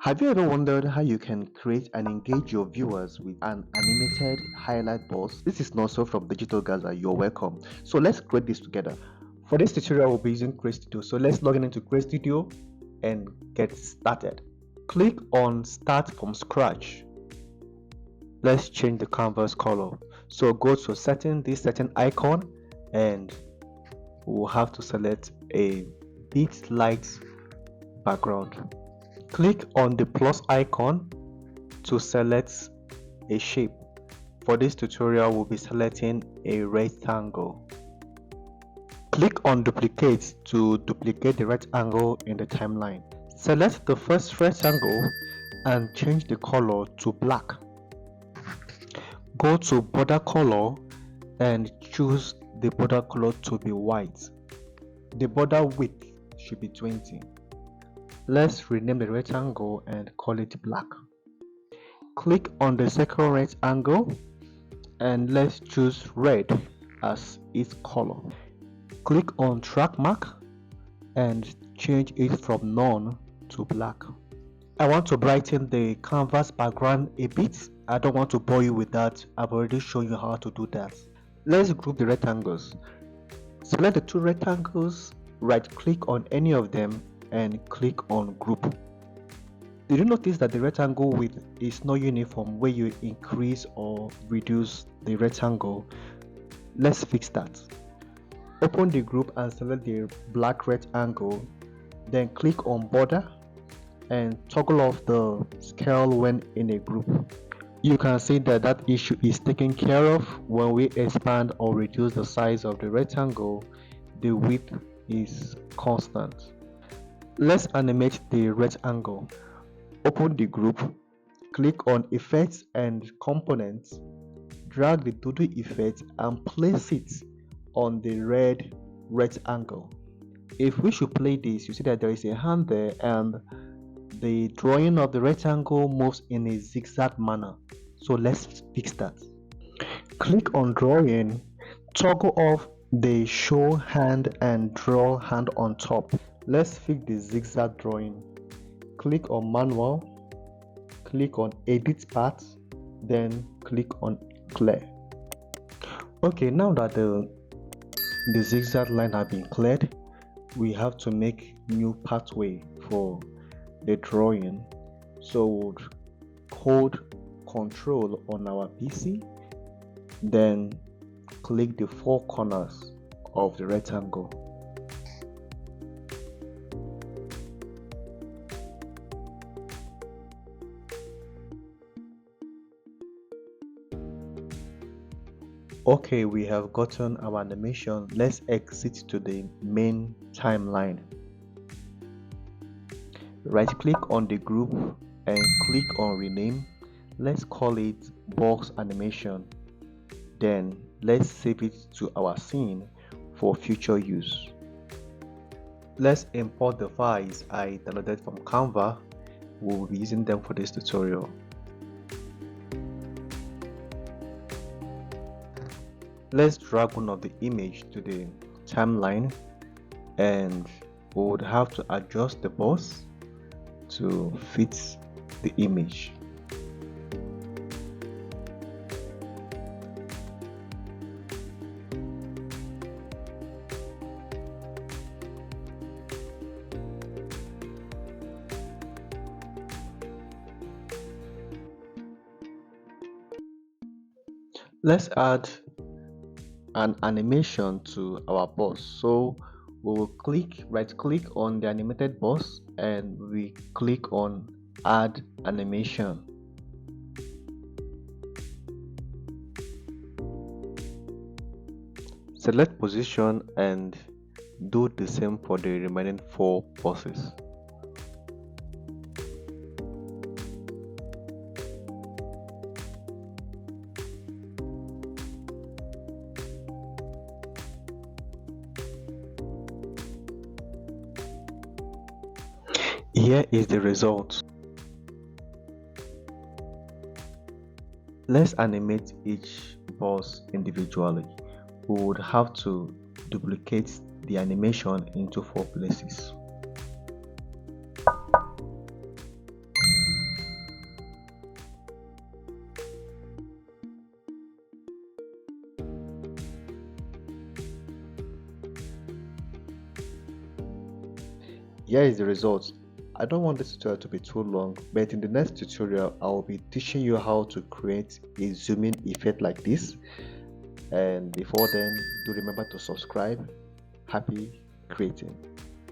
Have you ever wondered how you can create and engage your viewers with an animated highlight box? This is Noso from DigitalGasser. You're welcome. So let's create this together. For this tutorial, we'll be using CreateStudio. So let's log in into CreateStudio and get started. Click on Start from Scratch. Let's change the canvas color. So go to this setting icon, and we'll have to select a bit light background. Click on the plus icon to select a shape. For this tutorial, we'll be selecting a rectangle. Click on duplicate to duplicate the rectangle in the timeline. Select the first rectangle and change the color to black. Go to border color and choose the border color to be white. The border width should be 20. Let's rename the rectangle and call it black. Click on the second rectangle and let's choose red as its color. Click on track mark and change it from none to black. I want to brighten the canvas background a bit. I don't want to bore you with that. I've already shown you how to do that. Let's group the rectangles. Select the two rectangles, right click on any of them and click on group. Did you notice that the rectangle width is not uniform where you increase or reduce the rectangle? Let's fix that. Open the group and select the black rectangle, then click on border and toggle off the scale when in a group. You can see that issue is taken care of. When we expand or reduce the size of the rectangle, the width is constant. Let's animate the rectangle. Open the group, click on Effects and Components, drag the doodle effect and place it on the red rectangle. If we should play this, you see that there is a hand there and the drawing of the rectangle moves in a zigzag manner. So let's fix that. Click on Drawing, toggle off the Show Hand and Draw Hand on top. Let's fix the zigzag drawing. Click on Manual, click on Edit Path, then click on Clear. Okay, now that the zigzag line has been cleared, we have to make new pathway for the drawing. So we'll hold Control on our PC, then click the four corners of the rectangle. Okay, we have gotten our animation. Let's exit to the main timeline. Right click on the group and click on rename. Let's call it box animation. Then let's save it to our scene for future use. Let's import the files I downloaded from Canva. We'll be using them for this tutorial. Let's drag one of the image to the timeline and we would have to adjust the box to fit the image. Let's add an animation to our boss. So we will right click on the animated boss and we click on add animation. Select position and do the same for the remaining four bosses. Here is the result. Let's animate each boss individually. We would have to duplicate the animation into 4 places. here is the result. I don't want this tutorial to be too long, but in the next tutorial I will be teaching you how to create a zoom in effect like this. And before then, do remember to subscribe. Happy creating.